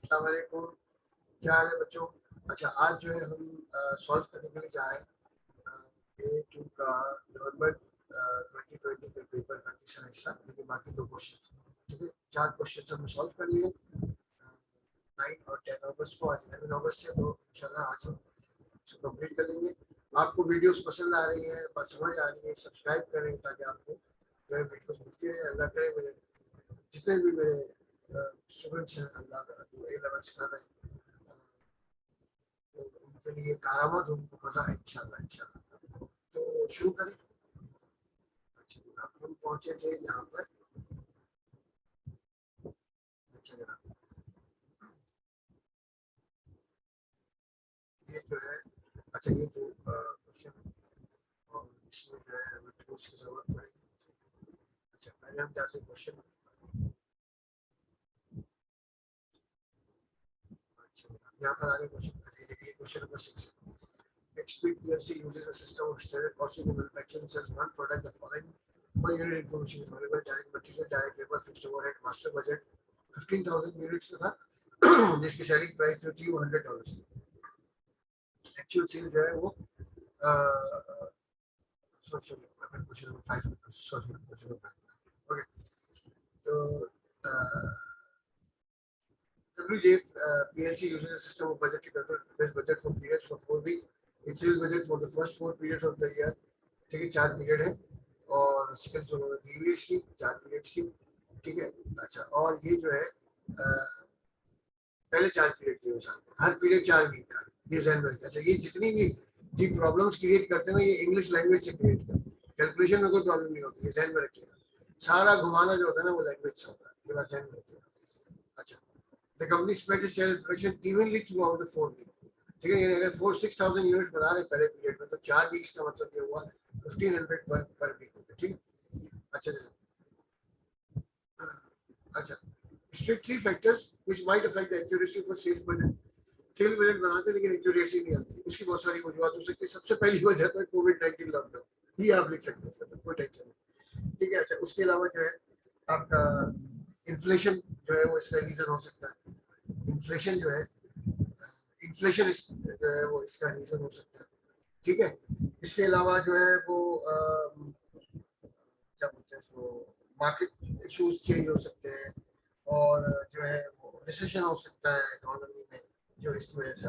अस्सलाम वालेकुम, क्या हाल है बच्चों। अच्छा, आज जो है हम सॉल्व करने के लिए जा रहे हैं A2 का नवंबर 2020 के पेपर का तीसरा हिस्सा, लेकिन बाकी दो क्वेश्चन, ठीक है। 4 क्वेश्चन हमने सॉल्व कर लिए 9 और 10 अगस्त को। आज 11 अगस्त है, तो इंशाल्लाह आज हम इसको कंप्लीट कर लेंगे। आपको वीडियोस पसंद आ रही है, बात समझ आ रही है, सब्सक्राइब करें ताकि आपको जो है वीडियोस मिलती रहे। अल्लाह करे मेरे जितने भी मेरे स्टूडेंट्स हैं, अल्लाह जो ए लेवल्स कर रहे हैं, तो उनके लिए करामत, उनको मजा है इंशाल्लाह इंशाल्लाह। तो शुरू करें। अच्छा जनाब, हम पहुंचे थे यहाँ पर। अच्छा जनाब, ये जो है, अच्छा ये जो क्वेश्चन, और इसमें जो है हमें टूल्स की जरूरत पड़ेगी। अच्छा पहले हम जाते हैं क्वेश्चन। अच्छा जनाब, यहाँ पर आगे क्वेश्चन, देखिए question number 6। XP PLC uses a system of standard costing and manufacturing sells one product. The following per unit information is available: direct material, direct labor, fixed overhead, master budget 15,000 units का था जिसकी selling price जो थी वो $100 थी। Actual sale जो है वो ओके। तो WJ PLC uses a system of budget to control best budget for periods for 4 weeks. Its sales budget for the first 4 periods of the year, ठीक है, 4 पीरियड है, और सेकंड उन्होंने दी हुई इसकी 4 पीरियड्स की, ठीक है। अच्छा, और ये जो है पहले 4 पीरियड दिए साल में, हर पीरियड 4 वीक का, ये ध्यान रखिए। अच्छा, ये जितनी भी जी प्रॉब्लम्स क्रिएट करते हैं ना, ये इंग्लिश लैंग्वेज से क्रिएट करते हैं। कैलकुलेशन में कोई प्रॉब्लम नहीं होती, ये ध्यान में रखिएगा। सारा घुमाना जो होता है ना, वो लैंग्वेज से होता है, ये बात ध्यान में रखिएगा। अच्छा, the company spread its sale production evenly throughout the 4 week, ठीक है। यानी अगर 4-6,000 यूनिट बना रहे पहले पीरियड में, तो 4 वीक्स का मतलब ये हुआ 1500 पर वीक हो गया, ठीक है। अच्छा चलो, अच्छा, strict 3 factors which might affect the accuracy for sales budget। Cell budget बनाते लेकिन एक्यूरेसी नहीं आती, उसकी बहुत सारी वजूहत हो सकती है। सबसे पहली वजह तो कोविड-19 लॉकडाउन, ये आप लिख सकते हैं, इसका कोई टेंशन नहीं, ठीक है। अच्छा, उसके अलावा जो है आपका इन्फ्लेशन जो है वो इसका रीजन हो सकता है। इन्फ्लेशन जो है, इन्फ्लेशन जो है वो इसका रीजन हो सकता है, ठीक है। इसके अलावा जो है वो क्या बोलते हैं उसको, मार्केट इश्यूज चेंज हो सकते हैं, और जो है वो रिसेशन हो सकता है इकोनॉमी में, जो इसकी वजह से।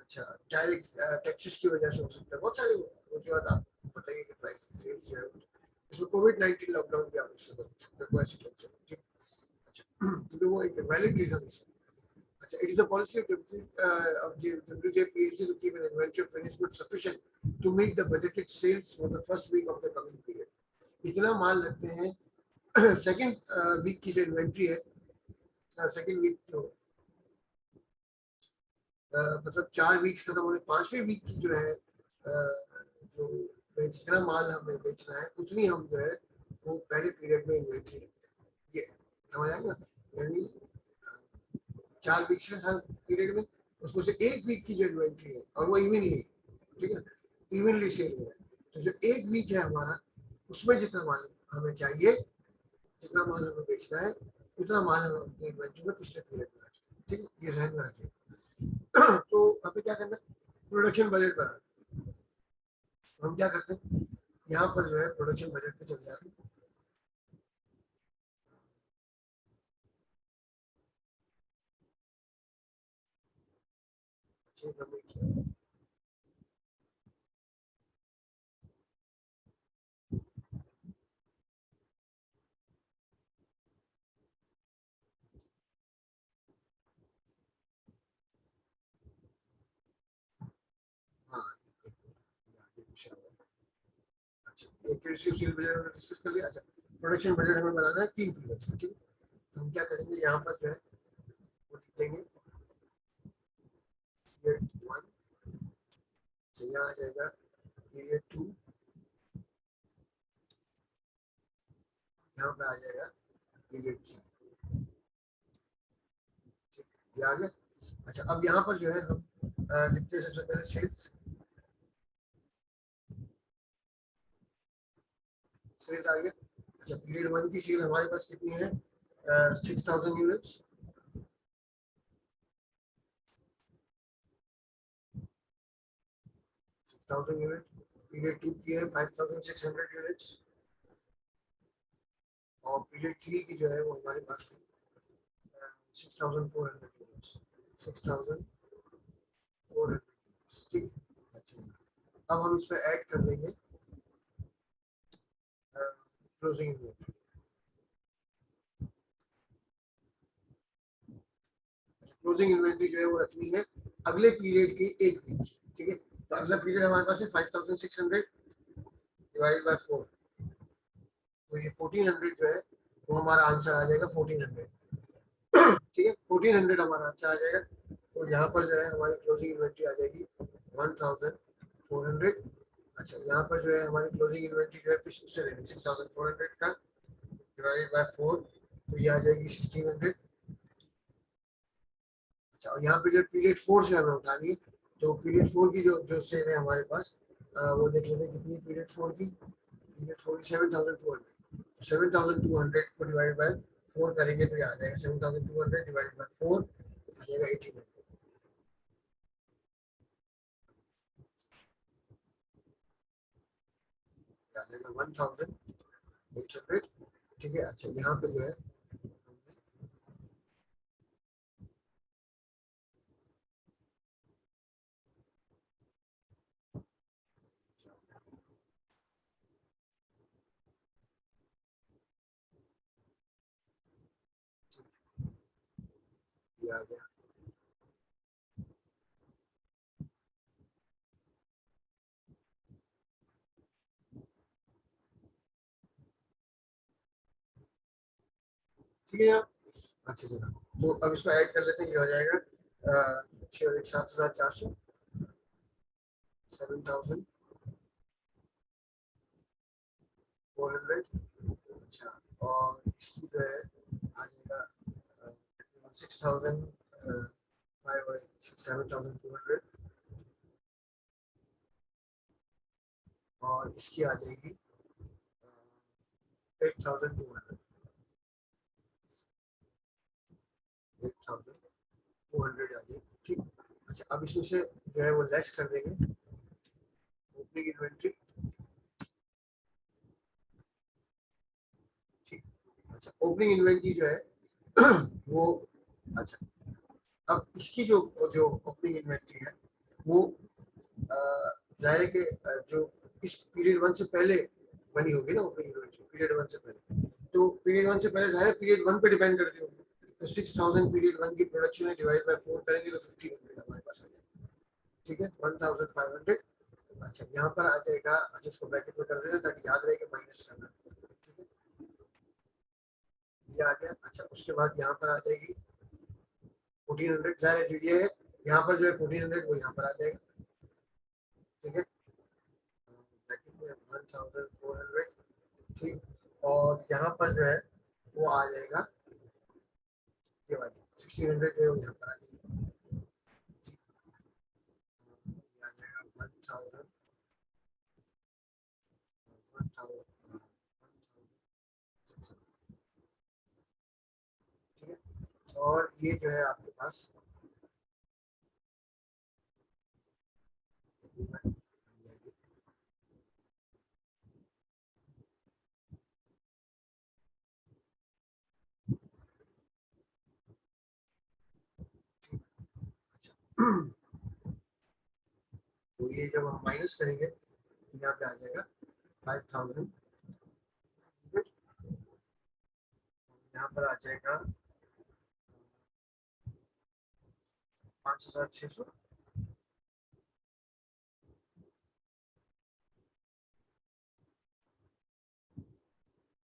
अच्छा, डायरेक्ट टैक्सेस की वजह से हो सकता है, बहुत सारी वजूहत आप बताइए कि प्राइस सेल्स जो है इसमें कोविड-19 लॉकडाउन भी आप इससे बता सकते हैं, कोई ऐसी टेंशन नहीं, ठीक। अच्छा, क्योंकि वो एक वैलिड रीजन है इसमें। अच्छा, it is a policy of WJ PLC to keep an inventory of finished goods sufficient to meet the budgeted sales for the first week of the coming period। इतना माल रखते हैं सेकंड वीक की जो inventory है, second week जो मतलब 4 weeks खत्म होने 5वें वीक की जो है जो जितना माल हमें बेचना है उतनी हम जो है वो पहले पीरियड में इन्वेंट्री रखते हैं, ये समझ आएगा। यानी 4 वीक्स है हर पीरियड में, उसमें से 1 वीक की जो इन्वेंट्री है, और वो इवनली, ठीक है ना, इवनली सेल हो रहा है। तो जो 1 वीक है हमारा, उसमें जितना माल हमें चाहिए, जितना माल हमें बेचना है, उतना माल हम अपनी इन्वेंट्री में पिछले पीरियड में रखते हैं, ठीक है, ये ध्यान में रखिए। तो हमें क्या करना है, प्रोडक्शन बजट बनाना। हम क्या करते हैं, यहाँ पर जो है प्रोडक्शन बजट पे चले जाते हैं। हमने किया, हाँ अच्छा, एक्यूरेसी ऑफ सेल बजट हमने डिस्कस कर लिया। अच्छा, प्रोडक्शन बजट हमें बनाना है 3 पीरियड्स का, ठीक है। तो हम क्या करेंगे, यहाँ पर जो है वो लिख देंगे पीरियड 1, से यहाँ आ जाएगा पीरियड 2, यहाँ पे आ जाएगा पीरियड 3, ठीक है, ये आ गया। अच्छा, अब यहाँ पर जो है हम लिखते हैं सबसे पहले सेल्स। सेल्स आ गया। अच्छा, पीरियड 1 की सेल हमारे पास कितनी है, 6,000 यूनिट्स, 1000 यूनिट, पीरियड 2 की है 5600 यूनिट्स, और पीरियड 3 की जो है वो हमारे पास है 6400 यूनिट्स, 6400 यूनिट्स। ठीक है, अच्छा अब हम इसमें ऐड कर देंगे क्लोजिंग इन्वेंटरी। क्लोजिंग इन्वेंटरी जो है वो रखनी है अगले पीरियड के एक वीक की। ठीक है, तो अगला पीरियड हमारे पास है 5600 डिवाइड बाय 4, तो ये 1400 जो है वो हमारा आंसर आ जाएगा 1400। ठीक है, 1400 हमारा आंसर आ जाएगा। तो यहाँ पर जो है हमारी क्लोजिंग इन्वेंटरी आ जाएगी 1400। अच्छा, यहाँ पर जो है हमारी क्लोजिंग इन्वेंटरी जो है उससे लेंगे 6400 का डिवाइड बाय 4, तो ये आ जाएगी 1600। अच्छा, और यहाँ पे जो पीरियड 4 से हमें उठानी है, तो पीरियड 4 की जो जो सेल है हमारे पास, वो देख लेते हैं कितनी पीरियड 4 की। पीरियड 4 की 7200, 7200 को डिवाइड बाय 4 करेंगे तो ये आ जाएगा 7200 डिवाइड बाय 4, आ जाएगा 1800, आ जाएगा 1800। ठीक है, अच्छा यहाँ पे जो है ये आ गया। ठीक है यार, अच्छा चलो, तो अब इसको ऐड कर लेते हैं, ये हो जाएगा 7400, 7400। अच्छा, और इसकी जो है आ जाएगा 6000 7200, और इसकी आ जाएगी 8200, 8200 आ जाएगी। ठीक, अच्छा अब इसमें से जो है वो लेस कर देंगे ओपनिंग इन्वेंट्री। ठीक, अच्छा ओपनिंग इन्वेंट्री जो है वो, अच्छा अब इसकी जो जो ओपनिंग इन्वेंट्री है वो जाहिर है कि जो इस पीरियड 1 से पहले बनी होगी ना ओपनिंग इन्वेंट्री, पीरियड 1 से पहले, तो पीरियड 1 से पहले जाहिर है पीरियड 1 पे डिपेंड करती होगी। तो 6000 पीरियड 1 की प्रोडक्शन है डिवाइड बाय 4 करेंगे तो 1500 हमारे पास आ जाएगा। ठीक है, 1500। अच्छा यहाँ पर आ जाएगा, अच्छा इसको ब्रैकेट में कर देना ताकि याद रहे कि माइनस करना। ठीक है, ये आ गया। अच्छा उसके बाद यहाँ पर आ जाएगी 1400, जाहिर है जो ये है यहाँ पर जो है 1400 वो यहाँ पर आ जाएगा। ठीक है, ब्रैकेट में 1400। ठीक, और यहाँ पर जो है वो आ जाएगा, ये वाली 1600 जो है वो यहाँ पर आ जाएगी। ठीक, ये आ जाएगा 1000, 1000। ठीक है, और ये जो है आपके पास agreement बन जाएगी। ठीक, अच्छा तो ये जब हम माइनस करेंगे तो यहाँ पे आ जाएगा 5000, यहाँ पर आ जाएगा 5600,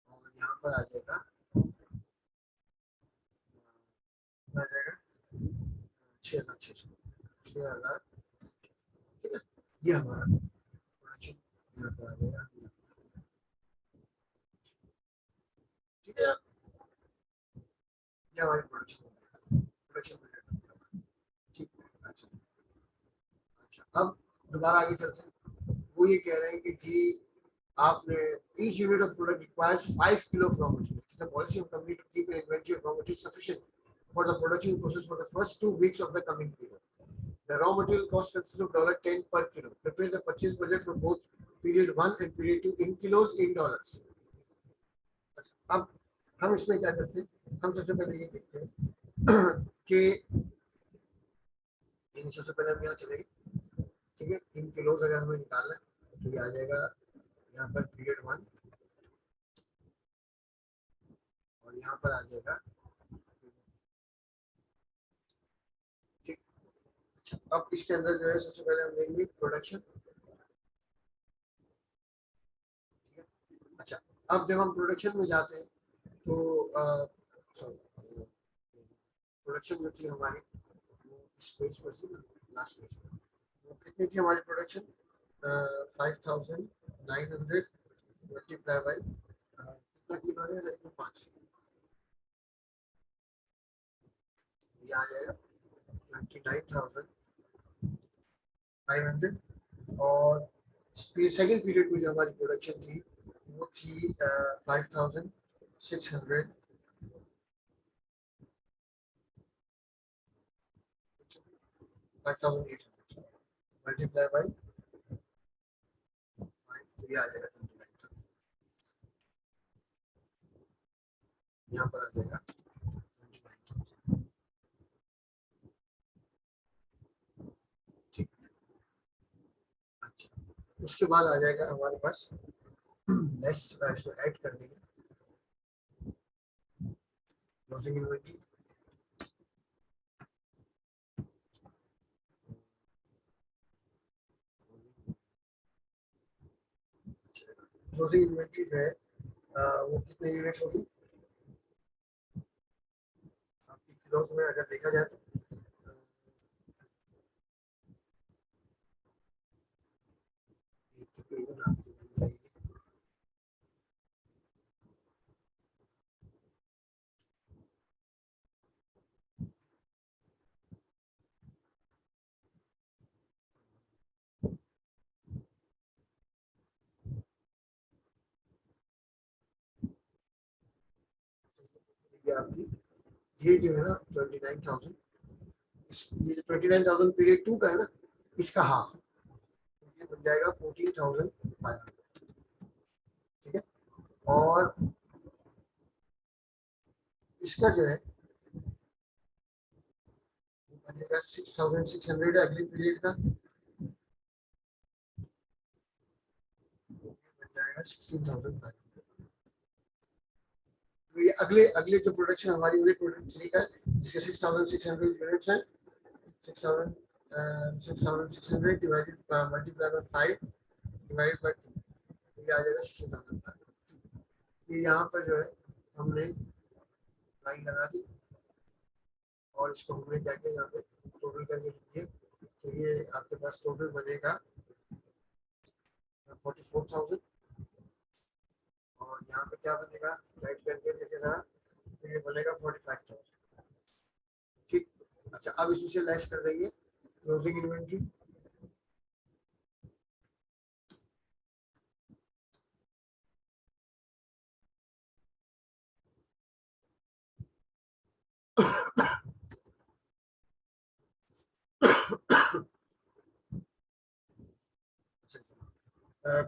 और यहाँ पर आ जाएगा, आ जाएगा 6600, 6000। ठीक है, ये हमारा प्रोडक्शन यहाँ पर आ जाएगा। ठीक है, ये हमारी प्रोडक्शन प्रोडक्शन। ठीक, अच्छा अच्छा अब दोबारा आगे चलते हैं। वो ये कह रहे हैं कि जी आपने each unit of product requires 5 kilo of raw material. It's the policy of company to keep an inventory of raw material sufficient for the production process for the first 2 weeks of the coming period. The raw material cost consists of $10 per kilo. Prepare the purchase budget for both period 1 and period 2 in kilos in dollars. अब हम इसमें क्या करते हैं, हम सबसे पहले ये देखते हैं कि इन सबसे पहले हम यहाँ चलेंगे, ठीक है, इन किलोज अगर हमें निकालना है तो ये आ जाएगा यहाँ पर पीरियड 1 और यहाँ पर आ जाएगा, ठीक। अच्छा, अब इसके अंदर जो है सबसे पहले हम देंगे प्रोडक्शन, ठीक है। अच्छा, अब जब हम प्रोडक्शन में जाते हैं तो सॉरी, प्रोडक्शन जो थी हमारी वो इस पेज पर थी, लास्ट पेज पर, वो कितनी थी हमारी प्रोडक्शन, 5900 मल्टीप्लाई बाई कितना किलो है, लगभग 5, ये आ जाएगा 29,500। और सेकेंड पीरियड में जो हमारी प्रोडक्शन थी वो थी 5,600 5,800 मल्टीप्लाई बाई 5, तो ये आ जाएगा 29,000, यहाँ पर आ जाएगा 29,000, ठीक। अच्छा, उसके बाद आ जाएगा हमारे पास लेस, इसमें ऐड कर देंगे क्लोजिंग इन्वेंटरी, क्लोजिंग इन्वेंटरी जो है वो कितने यूनिट्स होगी आपकी किलोज में अगर देखा जाए तो, तकरीबन आपकी बन जाएगी आपकी, ये जो है ना 29,000, ये 29,000 पीरियड 2 का है ना, इसका हाफ, ये बन जाएगा 14,500, ठीक है। और इसका जो है बनेगा 6,600 अगले पीरियड का, बन जाएगा 16,500। तो ये अगले अगले जो प्रोडक्शन हमारी हुई प्रोडक्ट 3 का है, जिसके 6,600 यूनिट्स है, 6,600 divided multiply by 5 divided by 2, ये आ जाएगा 16,500। ये यहाँ पर जो है हमने लाइन लगा दी और इसको हमने क्या किया, यहाँ पे टोटल करके लिख दिया, तो ये आपके पास टोटल बनेगा 44,000 और यहाँ पे क्या बनेगा, राइट करके देखे जरा, तो ये बनेगा 45,000, ठीक। अच्छा, अब इसमें से लेस कर देंगे क्लोजिंग इन्वेंट्री,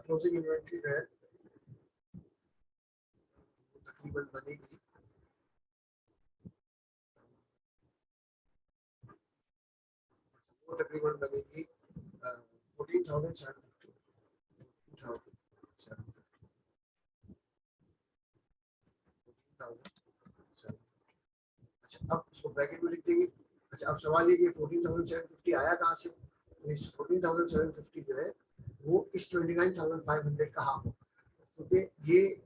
क्लोजिंग इन्वेंट्री जो है तकरीबन बनेगी, वो तकरीबन बनेगी 14,750, 14,750। अच्छा, अब इसको ब्रैकेट में लिख देंगे। अच्छा, अब सवाल ये कि 14,750 आया कहाँ से, तो इस 14,750 जो है वो इस 29,500 का हाफ होगा, क्योंकि ये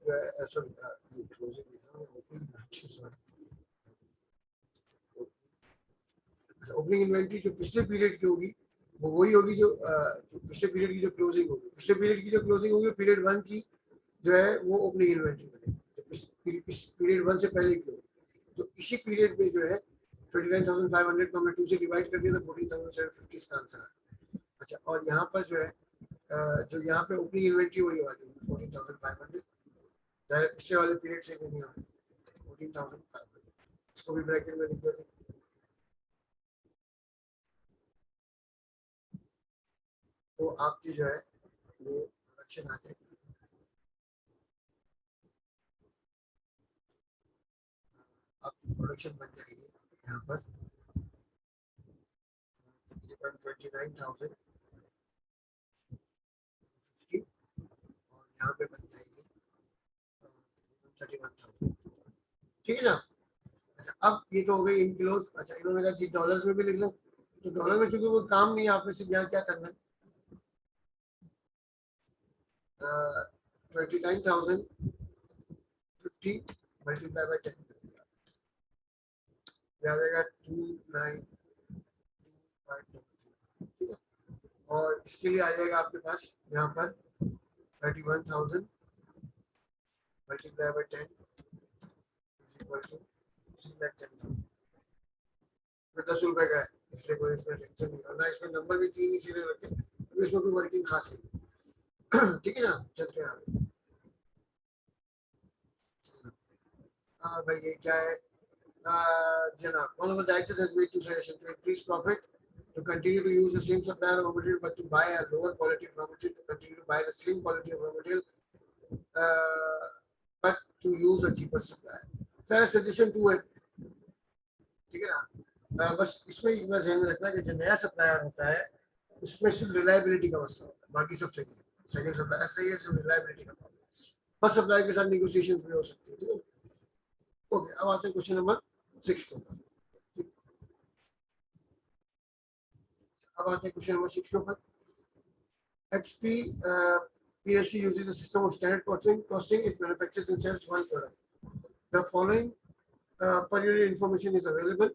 सॉरी, ये क्लोजिंग लिख रहा हूँ, ओपनिंग, सॉरी, ओपनिंग इन्वेंट्री जो पिछले पीरियड की होगी वो वही होगी जो पिछले पीरियड की जो क्लोजिंग होगी, पिछले पीरियड की जो क्लोजिंग होगी पीरियड 1 की जो है वो ओपनिंग इन्वेंट्री बनेगी, जो इस पीरियड 1 से पहले की होगी। तो इसी पीरियड में जो है 29,500 को हमने 2 से डिवाइड कर दिया तो 14,750 इसका आंसर है। अच्छा, और यहाँ पर जो है जो यहाँ पे ओपनिंग इन्वेंट्री वही वाली होगी 14,500, चाहे पिछले वाले पीरियड से भी नहीं होगी 14,500, इसको भी ब्रैकेट में लिख देते हैं। तो आपकी जो है वो प्रोडक्शन आ जाएगी। आपकी प्रोडक्शन बन जाएगी यहाँ पर तकरीबन 29,050 और यहाँ पे बन जाएगी 31,000। ठीक है ना। अच्छा अब ये तो हो गई इन किलोस। अच्छा इन्होंने कहा जी डॉलर्स में भी लिख लो, तो डॉलर में चूंकि वो काम नहीं है आप में से यहाँ क्या करना है, 29,050 मल्टीप्लाई बाई 10 आ जाएगा 29,500। ठीक है। और इसके लिए आ जाएगा आपके पास यहाँ पर 31,000 multiply by 10 is equal to 3,10,000। 10 रुपए का है इसलिए कोई इसमें टेंशन नहीं और ना इसमें नंबर भी 3 इसीलिए रखे क्योंकि इसमें कोई वर्किंग खास है। ठीक है जनाब चलते हैं आगे। हाँ भाई ये क्या है Jana, one of the directors has made two suggestions to increase profit, to continue to use the same supplier of raw material, but to buy a lower quality raw material, to continue to buy the same quality of raw material, but to use a cheaper supplier. So suggestion two है, ठीक है ना। बस इसमें इतना ध्यान में रखना कि जो नया सप्लायर होता है उसमें सिर्फ रिलायबिलिटी का मसला होता है, बाकी सब सही है। सेकंड सप्लायर सही है, सिर्फ रिलायबिलिटी का प्रॉब्लम। फर्स्ट सप्लायर के साथ नेगोशिएशंस भी हो सकती है। ठीक है। ओके अब आते हैं क्वेश्चन नंबर 6 के ऊपर। अब आते हैं क्वेश्चन नंबर 6 के ऊपर। XP PLC uses a system of standard costing. It manufactures and sells one product. The following per unit information is available.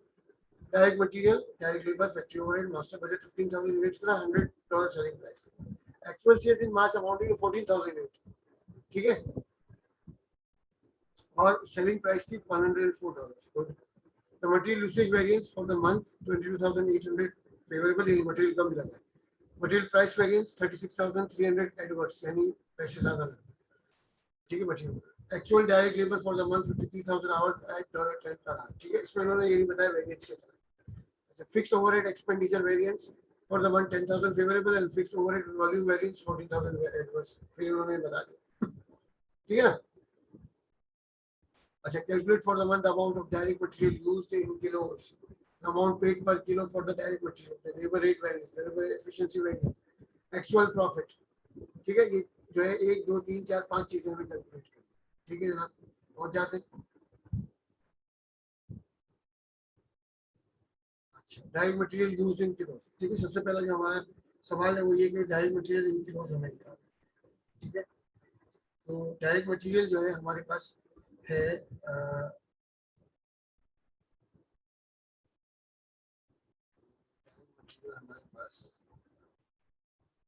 Direct material, direct labor, factory overhead, master budget 15,000 units for $100 selling price. Actual sales in March amounting to 14,000 units. ठीक है। और selling price थी $104. The material usage variance for the month 22,800 favorable in material कम लगा है। Material price variance 36,300 adverse यानी पैसे ज्यादा लगे। ठीक है। Material actual direct labour for the month 53,000 hours at $10 per hour। ठीक है। इसमें इन्होंने ये नहीं बताया वेरिएंस के तरह। अच्छा fix overhead expenditure variance for the month 10,000 favourable and fix overhead volume variance 14,000 adverse. फिर इन्होंने बता दिया। ठीक है ना। अच्छा calculate for the month amount of direct material used in kilos, amount paid per kilo for the direct material, the labour rate variance, the labour efficiency variance, actual profit. ठीक है। ये जो है 1 2 3 4 5 चीजें हमें कैलकुलेट करनी। ठीक है जनाब और जाते। अच्छा डायरेक्ट मटेरियल यूज्ड इन किलोस। ठीक है। सबसे पहला जो हमारा सवाल है वो ये कि डायरेक्ट मटेरियल इन किलोस हमें निकालना है। ठीक है। तो डायरेक्ट मटेरियल जो है हमारे पास है मटेरियल हमारे पास।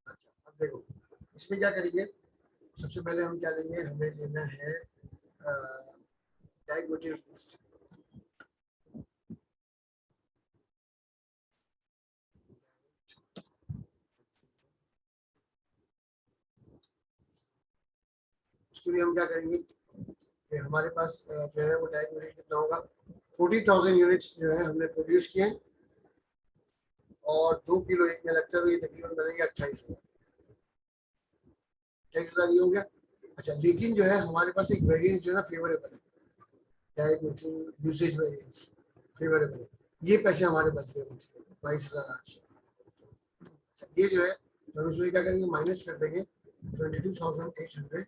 अच्छा अब देखो इसमें क्या करेंगे, सबसे पहले हम क्या लेंगे, हमें लेना है डायरेक्ट मटेरियल कॉस्ट। उसके लिए हम क्या करेंगे कि हमारे पास जो है वो डायरेक्ट मटेरियल कितना होगा, 40,000 यूनिट्स जो है हमने प्रोड्यूस किए और 2 किलो एक में लगता है, तो ये तकरीबन बनेंगे 28,000 ये हो गया। अच्छा लेकिन जो है हमारे पास एक वेरिएंस जो है ना फेवरेबल है, direct material usage variance favourable है। ये पैसे हमारे बच गए 22,800। ये जो है हम इसमें क्या करेंगे माइनस कर देंगे 22,800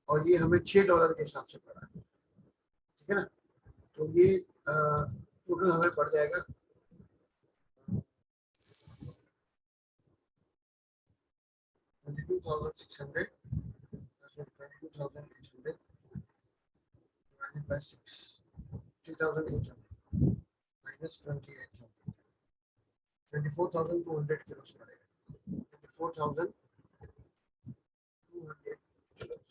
और ये हमें $6 के हिसाब से पड़ा। ठीक है ना। तो ये टोटल हमें पड़ जाएगा 22,600 22,800 divided by 6, 3,800 minus 28,000, 24,200 kilos पड़ेगा। 24,200 kilos।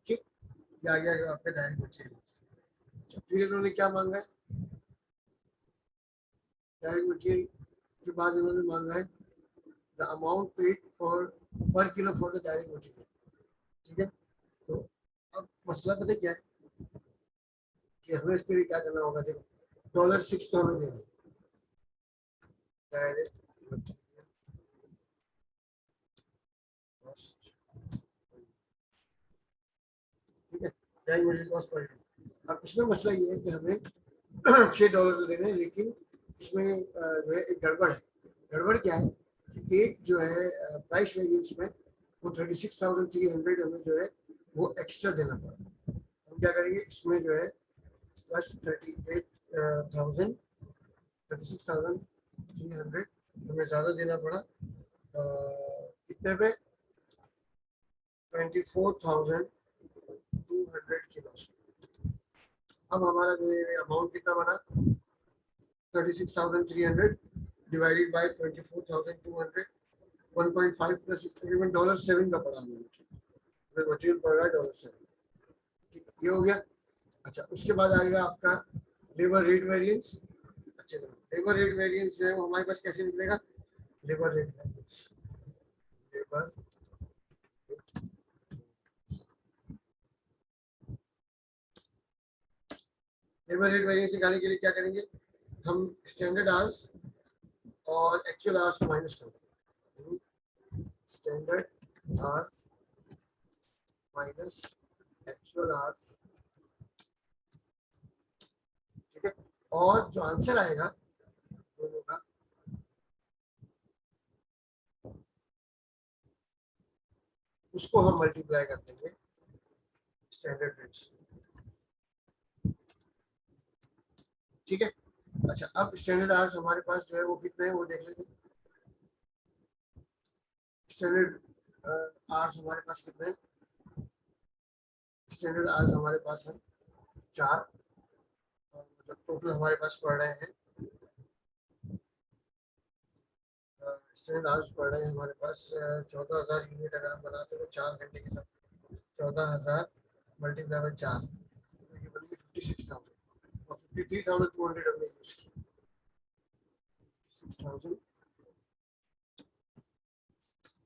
ठीक ये आ गया आपके डायरेक्ट मटेरियल। अच्छा फिर इन्होंने क्या मांगा है, डायरेक्ट मटेरियल के बाद इन्होंने मांगा है द अमाउंट पेड फॉर पर kilo for the direct material. ठीक है। तो अब मसला पता क्या है कि हमें इसके लिए क्या करना होगा, देखो $6 तो हमें देना है। डायरेक्ट मटेरियल कॉस्ट, ठीक है, direct material cost per unit. अब इसमें मसला ये है कि हमें $6 तो देने हैं, लेकिन इसमें जो है एक गड़बड़ है। गड़बड़ क्या है कि एक जो है प्राइस वेरिएंस में वो 36,300 हमें जो है वो एक्स्ट्रा देना पड़ा। हम क्या करेंगे, इसमें जो है प्लस 36,300 हमें ज़्यादा देना पड़ा। कितने पे? 24,200 के लॉस। अब हमारा जो है अमाउंट कितना बना? 36,300 डिवाइडेड बाय 24,200, 1.5 प्लस तकरीबन $7 का पड़ा हमें। मटेरियल पड़ रहा है $7। ये हो गया। अच्छा, उसके बाद आएगा आपका लेबर रेट वेरिएंस। अच्छे से लेबर रेट वेरिएंस जो है वो हमारे पास कैसे निकलेगा? Labour rate variance, labour labour rate variance निकालने के लिए क्या करेंगे? हम स्टैंडर्ड आवर्स और एक्चुअल आवर्स को माइनस कर देंगे। Standard hours minus actual hours, ठीक है। और जो आंसर आएगा वो होगा उसको हम मल्टीप्लाई कर देंगे स्टैंडर्ड रेट से, ठीक है। अच्छा, अब स्टैंडर्ड आवर्स हमारे पास जो है वो कितने हैं वो देख लेंगे। स्टैंडर्ड आवर्स हमारे पास कितने हैं? स्टैंडर्ड आवर्स हमारे पास है 4, मतलब टोटल हमारे पास पड़ रहे हैं स्टैंडर्ड आवर्स पड़ रहे हैं हमारे पास 14,000 यूनिट। अगर हम बनाते हैं तो 4 घंटे के साथ 14,000 मल्टीप्लाई बाय 4, तो ये बनेगी 56,000 और 53,200 हमने यूज किया। 56,000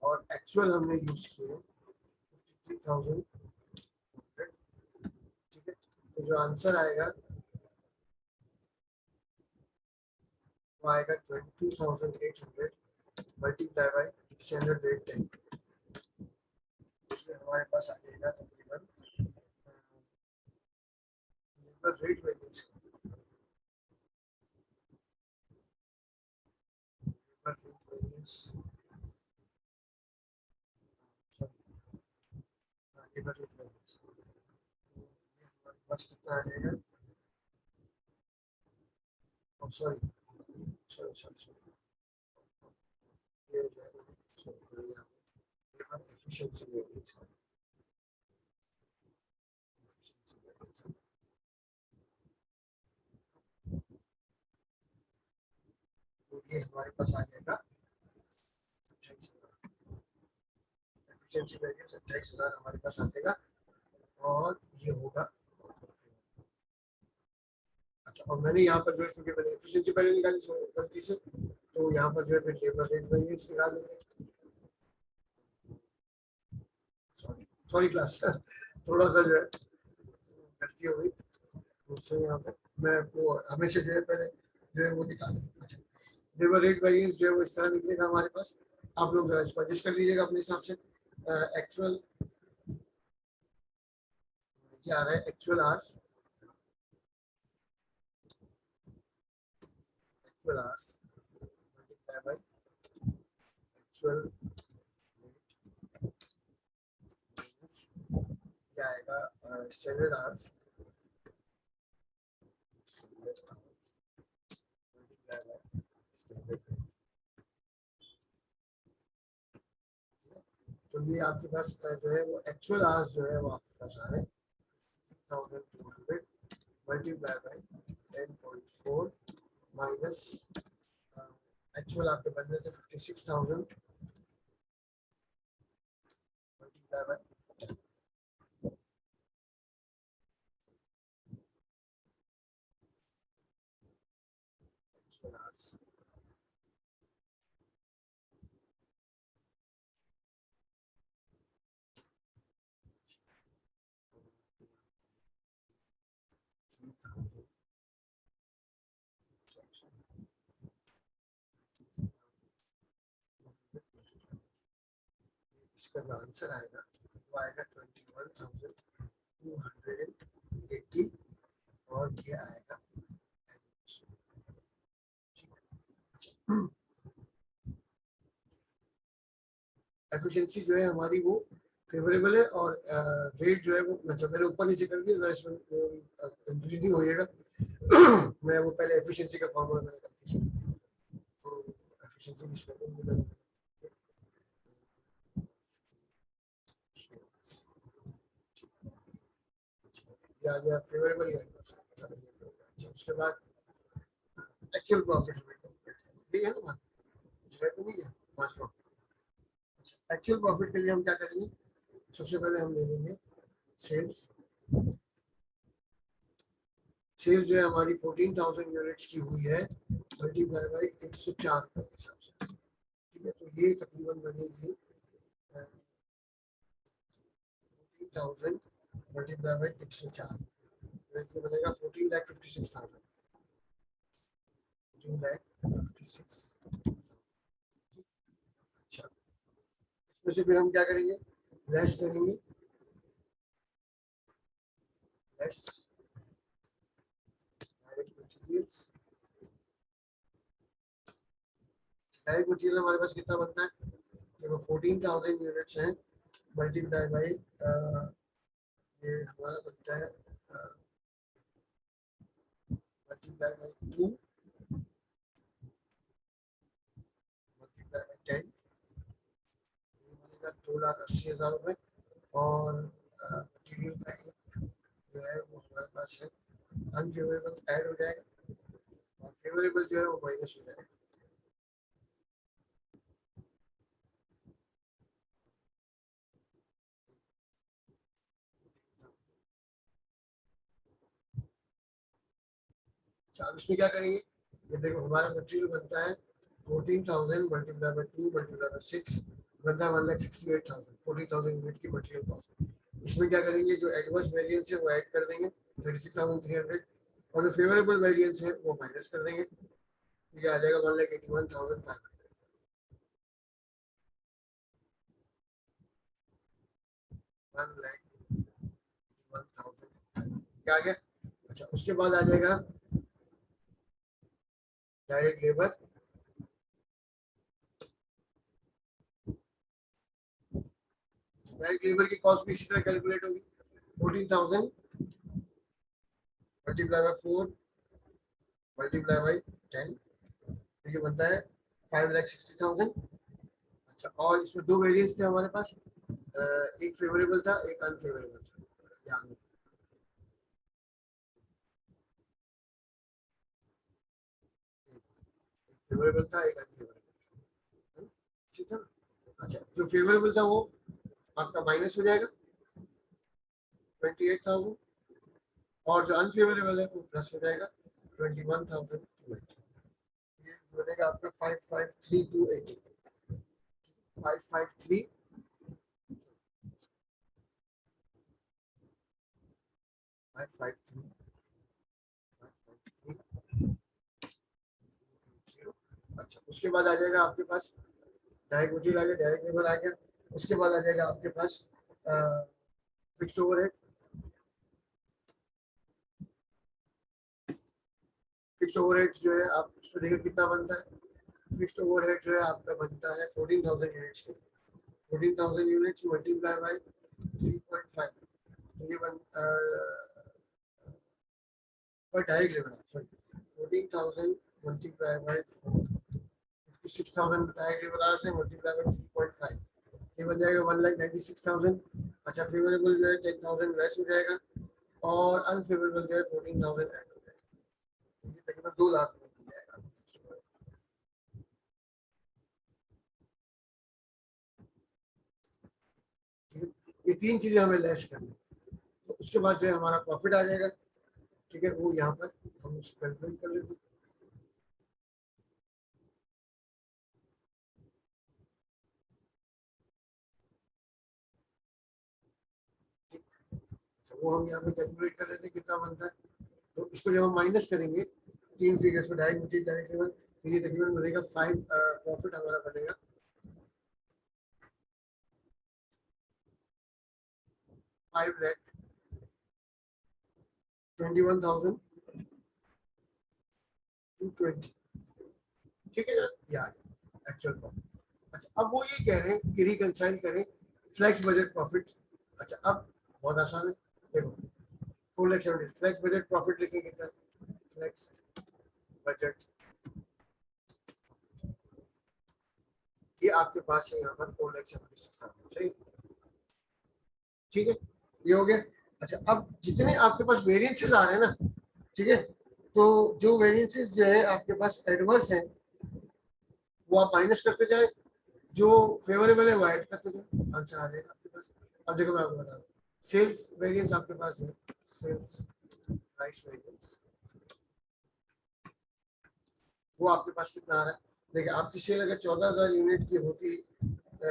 और एक्चुअल हमने यूज किए 53,000, ठीक है। तो जो आंसर आएगा वो आएगा 22,800 मल्टीप्लाई बाय स्टैंडर्ड रेट 10। हमारे पास आ जाएगा तकरीबन labour rate variance, labour rate variance, labour rate variance हमारे पास कितना आ जाएगा? सॉरी सॉरी सॉरी सॉरी, ये हो जाएगा, सॉरी, लेबर एफिशिएंसी वेरिएंस, तो ये हमारे पास आ जाएगा 28,000। एफिशिएंसी वेरिएंस 28,000 हमारे पास आ जाएगा और ये होगा। अच्छा, और मैंने यहाँ पर जो है क्योंकि मैंने एफिशिएंसी पहले निकाली गलती से, तो यहाँ पर जो है फिर लेबर रेट वेरिएंस निकाल लेंगे। सॉरी सॉरी क्लास थोड़ा सा जो है गलती हो गई मुझसे यहाँ पे। मैं वो हमेशा जो है पहले जो है वो निकालें। अच्छा, लेबर रेट वेरिएंस जो है वो इस तरह निकलेगा हमारे पास। आप लोग जरा इसको एडजस्ट कर लीजिएगा अपने हिसाब से। एक्चुअल ये आ रहा है actual hours, actual hours multiply by actual minus ये आएगा standard hours, standard hours multiply by standard. तो ये आपके पास जो है वो एक्चुअल आवर्स जो है वो आपके पास आ रहे हैं 6,200 मल्टीप्लाई बाय 10.4 माइनस एक्चुअल आपके बन रहे थे 56,000 मल्टीप्लाई बाय 10। एक्चुअल आवर्स इसका जो आंसर आएगा वो आएगा 21,280 और ये आएगा। एफिशिएंसी जो है हमारी वो फेवरेबल है और रेट जो है वो मतलब मैंने ऊपर नीचे कर दिया, इसमें कंफ्यूजन होइएगा। मैं वो पहले एफिशिएंसी का फॉर्मूला मैंने कर दिया, तो एफिशिएंसी इसमें आ गया फेवरेबल या अच्छा, उसके बाद एक्चुअल प्रॉफिट हमें ये है ना, जो तो नहीं है 500। एक्चुअल प्रॉफिट के लिए हम क्या करेंगे, सबसे पहले हम ले लेंगे सेल्स। सेल्स जो है हमारी 14,000 यूनिट्स की हुई है, मल्टीप्लाई बाई 104 के हिसाब से, ठीक है। तो ये तकरीबन बनेगी 14,000 मल्टीप्लाई बाई 104, ये बनेगा 14,56,000, 14,56,000। अच्छा, इसमें से फिर हम क्या करेंगे, लेस करेंगे, less direct materials. Direct material हमारे पास कितना बनता है, देखो 14,000 यूनिट्स हैं, मल्टीप्लाई बाई ये हमारा बनता है मल्टीप्लाई बाई 2 मल्टीप्लाई बाई 10, ये बनेगा 2,80,000 रुपये। और मटीरियल का जो है वो हमारे पास है अनफेवरेबल ऐड हो जाएगा और फेवरेबल जो है वो माइनस हो जाएगा। अच्छा, अब इसमें क्या करेंगे, ये देखो हमारा मटेरियल बनता है 14,000 मल्टीप्लाई बाई 2 मल्टीप्लाई बाई 6 बनता है 1,68,000, 40,000 यूनिट की मटेरियल कॉस्ट। इसमें क्या करेंगे, जो एडवर्स वेरिएंस है वो ऐड कर देंगे 36,300 और जो फेवरेबल वेरिएंस है वो माइनस कर देंगे, ये आ जाएगा 1,81,500। 1,81,000 क्या आ गया। अच्छा, उसके बाद आ जाएगा डायरेक्ट लेबर। डायरेक्ट लेबर की कॉस्ट भी इसी तरह कैलकुलेट होगी, 14,000 मल्टीप्लाई बाय 4 मल्टीप्लाई बाय 10, तो ये बनता है 5,60,000। अच्छा, और इसमें दो वेरिएंस थे हमारे पास, एक फेवरेबल था एक अनफेवरेबल था, ध्यान में। एक फेवरेबल था एक अनफेवरेबल, ठीक है। अच्छा, जो फेवरेबल था वो आपका माइनस हो जाएगा 28,000 और जो अनफेवरेबल है वो प्लस हो जाएगा 21,280। ये बनेगा आपका 553,280, 553 553 553। अच्छा, उसके बाद आ जाएगा आपके पास डायरेक्ट मटेरियल आ गया, डायरेक्ट लेबर आ गया। उसके बाद आ जाएगा आपके पास फिक्स्ड ओवरहेड। फिक्स्ड ओवरहेड जो है आप इसको देखिए कितना बनता है, फिक्स्ड ओवरहेड जो है आपका बनता है 14,000 यूनिट्स के, 14,000 यूनिट्स मल्टीप्लाई बाय 3.5, तो ये बन पर direct labour sorry 14,000 multiply by 56,000 direct labour hours है मल्टीप्लाई बाय 3.5, ये बन जाएगा 1,96,000। अच्छा, फेवरेबल जो है 10,000 लेस हो जाएगा और अनफेवरेबल जो है 14,000 ऐड हो जाएगा, ये तकरीबन 2 लाख में मिल जाएगा। ये तीन चीजें हमें लेस करनी, तो उसके बाद जो है हमारा प्रॉफिट आ जाएगा, ठीक है। वो यहाँ पर हम उसको कैलकुलेट कर लेते हैं। वो हम यहाँ पे कैलकुलेट कर लेते हैं कितना बनता है, तो इसको जब हम माइनस करेंगे तीन फिगर्स में डायरेक्ट मटेरियल डायरेक्ट लेबर, तो ये तकरीबन बनेगा 5 प्रॉफिट हमारा बनेगा 5,21,220, ठीक है ना, यार एक्चुअल प्रॉफिट। अच्छा अब वो ये कह रहे हैं कि रिकंसाइल करें फ्लेक्स बजट प्रॉफिट। अच्छा अब बहुत आसान है, देखो 4,70,000 फ्लेक्स बजट प्रॉफिट लिखेंगे कितना, फ्लेक्स बजट, ये आपके पास है यहाँ पर 4,76,000, सही, ठीक है, ये हो गया। अच्छा अब जितने आपके पास वेरिएंसेस आ रहे हैं ना, ठीक है, तो जो वेरिएंसेस जो है आपके पास एडवर्स हैं वो आप माइनस करते जाए, जो फेवरेबल है वो ऐड करते जाए, आंसर आ जाएगा आपके पास। अब देखो मैं आपको बता रहा हूँ, सेल्स वेरिएंस आपके पास है, सेल्स प्राइस वेरिएंस, वो आपके पास कितना आ रहा है, देखिए आपकी सेल अगर 14,000 यूनिट की होती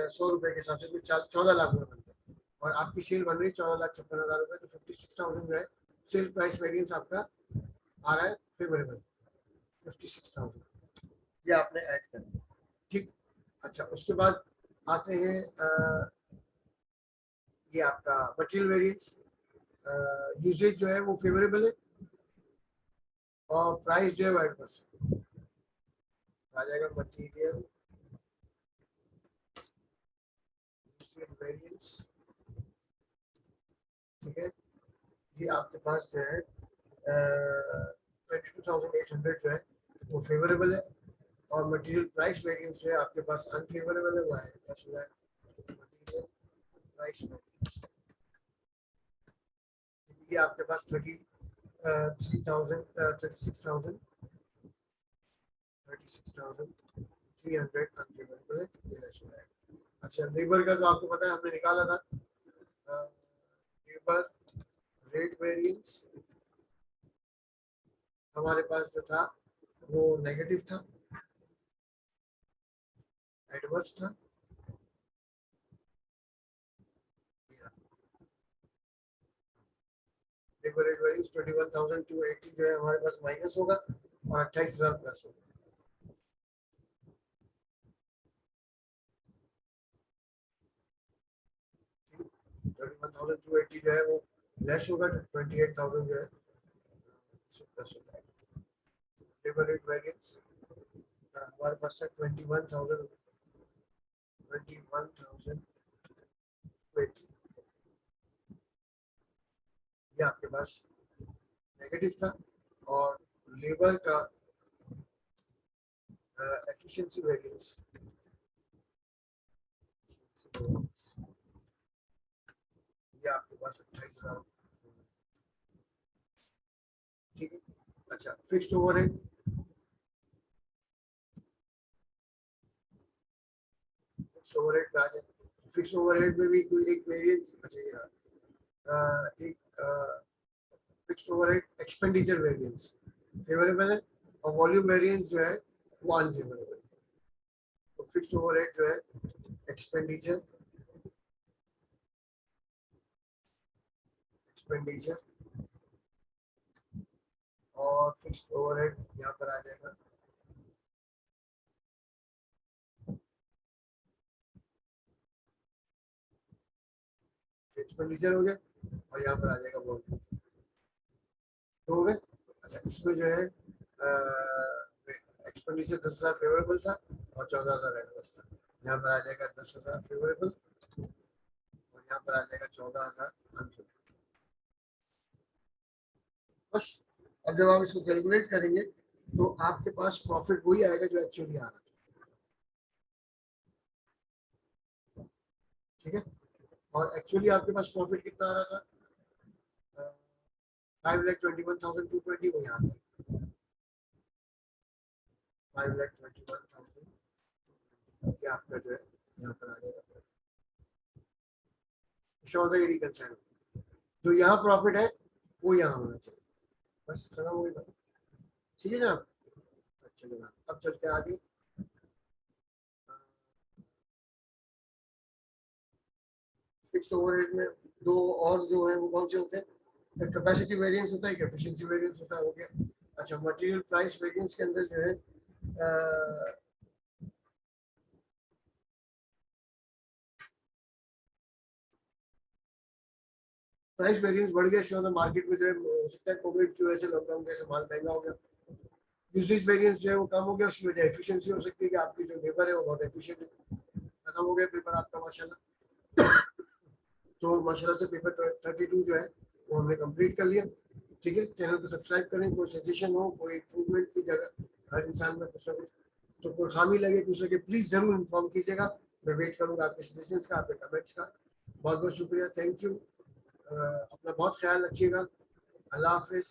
100 रुपए के हिसाब से तो 14 लाख रुपए बनते हैं, और आपकी सेल बन रही 14,56,000 रुपए, तो 56,000 जो है सेल प्राइस वेरिएंस आपका आ रहा है फेवरेबल, 56,000, ये आपने ऐड कर दिया, ठीक। अच्छा उसके बाद आते हैं ये आपका मटेरियल वेरिएंस, यूसेज जो है वो फेवरेबल है और प्राइस जो है वो एडवर्स आ जाएगा, मटेरियल वेरिएंस, ठीक है, ये आपके पास जो है 22,800 जो है वो फेवरेबल है, और मटेरियल प्राइस वेरिएंस जो है आपके पास अनफेवरेबल है, वो है 10,000 मटेरियल प्राइस वेरिएंस, ये आपके पास 36,300 अनफेवरेबल है, ये लेस हो जाएगा। अच्छा लेबर का तो आपको पता है हमने निकाला था, लेबर रेट वेरिएंस हमारे पास जो था वो नेगेटिव था, एडवर्स था, लेबर रेट वेरिएंस 21,280 जो है हमारे पास माइनस होगा और 28,000 प्लस होगा, 21,280 जो है वो लेस होगा, 28,000 जो है प्लस हो जाएगा। लेबर रेट वेरिएंस हमारे पास है 21,020, ये आपके पास नेगेटिव था, और लेबर का एफिशिएंसी वेरिएंस ये आपके पास 28,000, ठीक है। अच्छा फिक्स्ड ओवरहेड, फिक्स्ड ओवरहेड पे आ जाए, फिक्स्ड ओवरहेड में भी कोई एक वेरिएंस, अच्छा ये एक fixed overhead expenditure variance favourable है, और वॉल्यूम वेरिएंस जो है वो अनफेवरेबल है, तो फिक्स्ड ओवरहेड जो है एक्सपेंडिचर एक्सपेंडिचर और फिक्स्ड ओवरहेड यहाँ पर आ जाएगा, एक्सपेंडिचर हो गया, और यहाँ पर आ जाएगा वॉल्यूम, तो हो गए। अच्छा इसमें जो है एक्सपेंडिचर 10,000 फेवरेबल था और 14,000 एडवर्स था, यहाँ पर आ जाएगा 10,000 फेवरेबल और यहाँ पर आ जाएगा 14,000 अनफेवरेबल, बस। अब जब आप इसको कैलकुलेट करेंगे तो आपके पास प्रॉफिट वही आएगा जो एक्चुअली आ रहा था, ठीक है, और एक्चुअली आपके पास प्रॉफिट कितना आ रहा था, 5,21,220 को यहाँ था, 5,21,000 ये आपका जो है यहाँ पर आ जाएगा, इसका मतलब ये रिकंसाइल, जो यहाँ प्रॉफिट है वो यहाँ होना चाहिए, बस खत्म हो गई, ठीक है जनाब। अच्छा जनाब अब चलते हैं आगे, फिक्स्ड ओवरहेड में दो और जो है वो कौन से होते हैं, एक कैपेसिटी वेरिएंस होता है, एक एफिशिएंसी वेरिएंस होता है, हो गया। अच्छा मटेरियल प्राइस वेरिएंस के अंदर जो है प्राइस वेरिएंस बढ़ गया, इससे मतलब मार्केट में जो है हो सकता है कोविड की वजह से, लॉकडाउन की वजह से माल महंगा हो गया, यूसेज वेरिएंस जो है वो कम हो गया, उसकी वजह एफिशिएंसी हो सकती है कि आपकी जो पेपर है वो बहुत एफिशिएंट है, खत्म हो गया पेपर आपका माशाल्लाह। तो माशाल्लाह से पेपर 32 जो है वो हमने कंप्लीट कर लिया। ठीक है, चैनल को सब्सक्राइब करें, कोई सजेशन हो, कोई इम्प्रूवमेंट की जगह, हर इंसान में कुछ ना कुछ तो कोई खामी लगे कुछ लगे, प्लीज जरूर इन्फॉर्म कीजिएगा। मैं वेट करूंगा आपके सजेशंस का, आपके कमेंट्स का। बहुत बहुत शुक्रिया, थैंक यू। अपना बहुत ख्याल रखिएगा। अल्लाह हाफिज।